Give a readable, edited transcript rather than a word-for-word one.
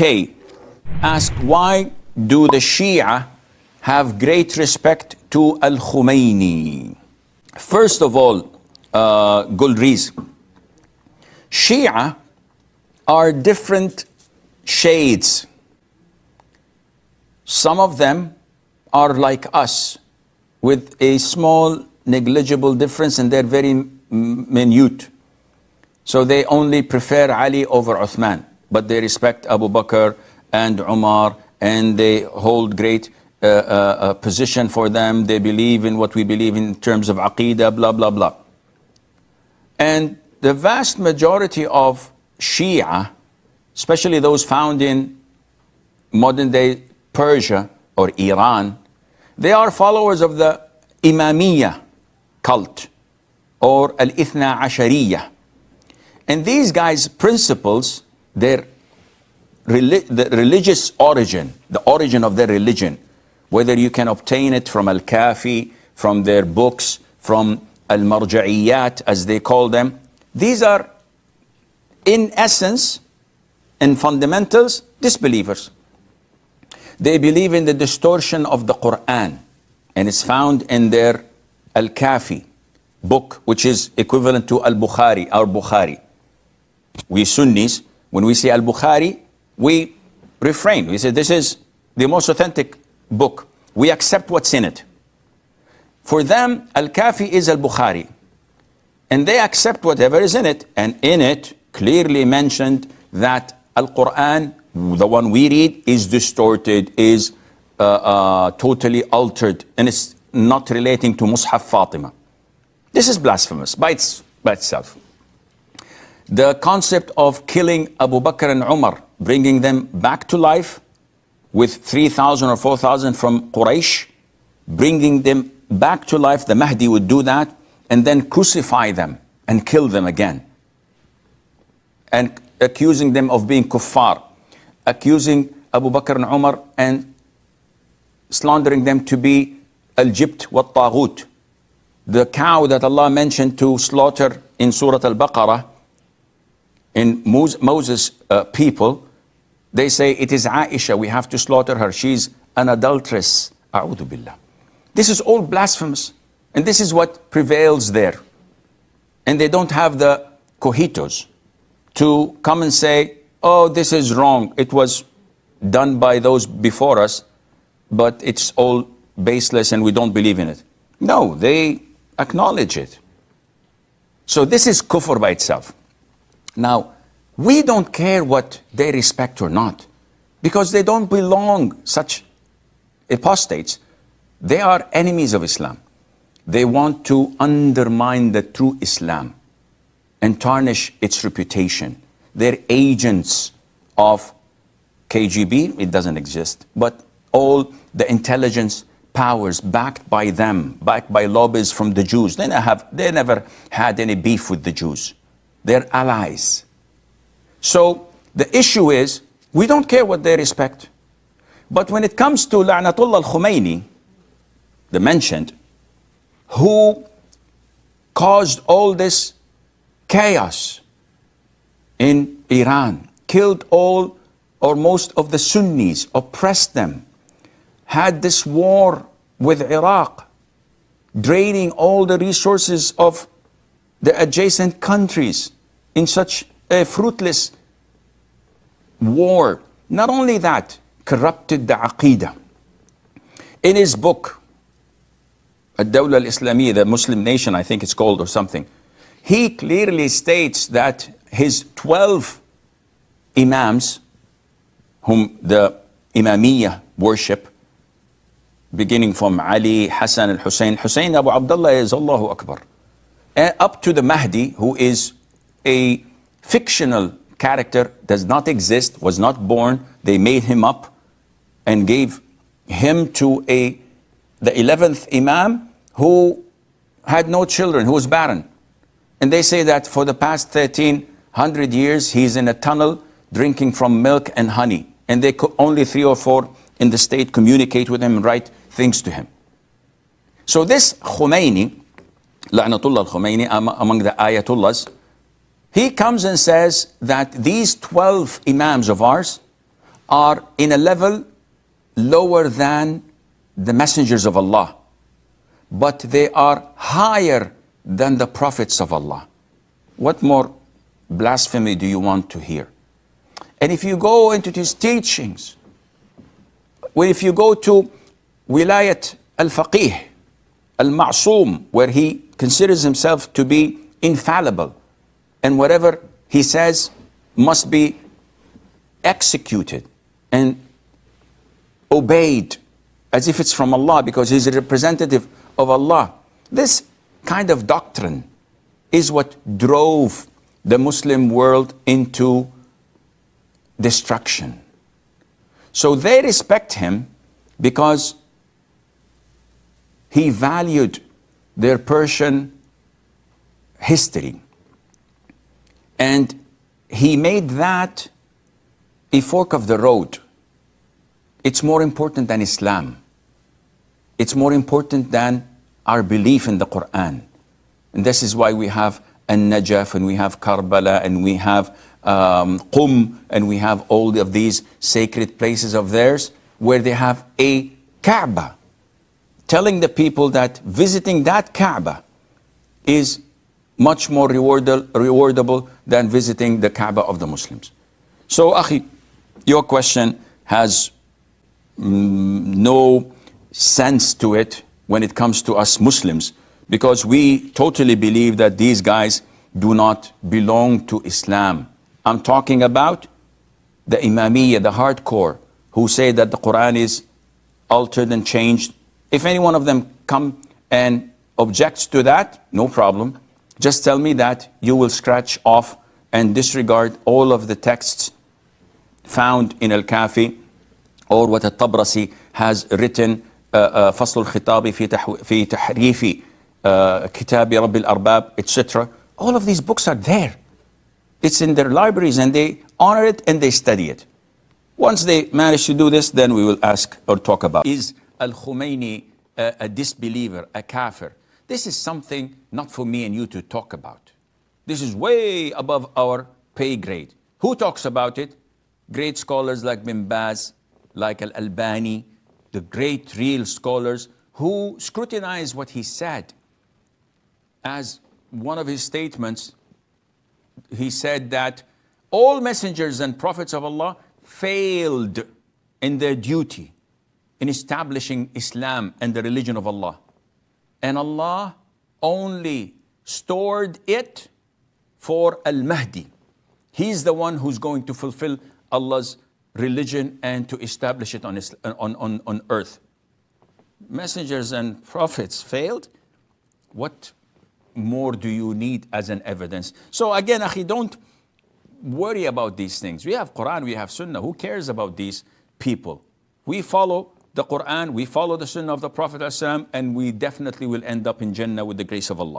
K asked, why do the Shia have great respect to Al Khomeini? First of all, Gulriz, Shia are different shades. Some of them are like us, with a small negligible difference, and they're very minute. So they only prefer Ali over Uthman, but they respect Abu Bakr and Umar, and they hold great position for them. They believe in what we believe in terms of Aqidah, blah, blah, blah. And the vast majority of Shia, especially those found in modern day Persia or Iran, they are followers of the Imamiyya cult or Al-Ithna Ashariyya. And these guys' principles, the religious origin, the origin of their religion, whether you can obtain it from Al-Kafi, from their books, from Al-Marja'iyat, as they call them, these are, in essence, in fundamentals, disbelievers. They believe in the distortion of the Quran, and it's found in their Al-Kafi book, which is equivalent to Al-Bukhari, our Bukhari. We Sunnis, when we say Al-Bukhari, we refrain. We say this is the most authentic book. We accept what's in it. For them, Al-Kafi is Al-Bukhari. And they accept whatever is in it. And in it, clearly mentioned that Al-Quran, the one we read, is distorted, is totally altered, and it's not relating to Mus'haf Fatima. This is blasphemous by itself. The concept of killing Abu Bakr and Umar, bringing them back to life with 3,000 or 4,000 from Quraysh, bringing them back to life, the Mahdi would do that, and then crucify them and kill them again. And accusing them of being kuffar, accusing Abu Bakr and Umar and slandering them to be al-jibt wa taghut, the cow that Allah mentioned to slaughter in Surah Al-Baqarah, in Moses' people. They say it is Aisha, we have to slaughter her, she's an adulteress. A'udhu billah. This is all blasphemous, and this is what prevails there. And they don't have the cohitos to come and say, oh, this is wrong, it was done by those before us, but it's all baseless and we don't believe in it. No, they acknowledge it. So this is kufr by itself. Now, we don't care what they respect or not, because they don't belong, such apostates. They are enemies of Islam. They want to undermine the true Islam and tarnish its reputation. They're agents of KGB, it doesn't exist, but all the intelligence powers backed by them, backed by lobbies from the Jews. They never had any beef with the Jews. They're allies. So the issue is, we don't care what they respect. But when it comes to Ayatollah Khomeini, the mentioned, who caused all this chaos in Iran, killed all or most of the Sunnis, oppressed them, had this war with Iraq, draining all the resources of the adjacent countries in such a fruitless war. Not only that, corrupted the Aqidah. In his book, Ad-Dawla al-Islamiyya, the Muslim nation, I think it's called, or something, he clearly states that his 12 imams, whom the Imamiyya worship, beginning from Ali, Hassan al-Hussein, Hussein Abu Abdullah is Allahu Akbar, up to the Mahdi, who is a fictional character, does not exist, was not born, they made him up and gave him to the 11th Imam, who had no children, who was barren. And they say that for the past 1,300 years, he's in a tunnel drinking from milk and honey. And they could, only 3 or 4 in the state communicate with him and write things to him. So this Khomeini, La'natullah al-Khomeini, among the Ayatollahs, he comes and says that these 12 Imams of ours are in a level lower than the messengers of Allah, but they are higher than the prophets of Allah. What more blasphemy do you want to hear? And if you go into his teachings, if you go to Wilayat al-Faqih, al-Ma'soom, where he considers himself to be infallible, and whatever he says must be executed and obeyed as if it's from Allah because he's a representative of Allah. This kind of doctrine is what drove the Muslim world into destruction. So they respect him because he valued their Persian history. And he made that a fork of the road. It's more important than Islam. It's more important than our belief in the Quran. And this is why we have An-Najaf, and we have Karbala, and we have Qum, and we have all of these sacred places of theirs where they have a Kaaba, telling the people that visiting that Kaaba is much more rewardable than visiting the Kaaba of the Muslims. So, Akhi, your question has no sense to it when it comes to us Muslims, because we totally believe that these guys do not belong to Islam. I'm talking about the Imamiyya, the hardcore, who say that the Quran is altered and changed. If any one of them come and objects to that, no problem. Just tell me that you will scratch off and disregard all of the texts found in Al-Kafi, or what At-Tabrasi has written, فصل الخطاب في تحريف كتاب رب الأرباب, etc. All of these books are there. It's in their libraries, and they honor it and they study it. Once they manage to do this, then we will ask or talk about, is Al-Khomeini a disbeliever, a kafir? This is something not for me and you to talk about. This is way above our pay grade. Who talks about it? Great scholars like Bin Baz, like Al-Albani, the great real scholars who scrutinize what he said. As one of his statements, he said that all messengers and prophets of Allah failed in their duty in establishing Islam and the religion of Allah. And Allah only stored it for Al-Mahdi. He's the one who's going to fulfill Allah's religion and to establish it on earth. Messengers and prophets failed. What more do you need as an evidence? So again, Akhi, don't worry about these things. We have Quran, we have Sunnah. Who cares about these people? We follow the Quran, we follow the Sunnah of the Prophet ﷺ, and we definitely will end up in Jannah with the grace of Allah.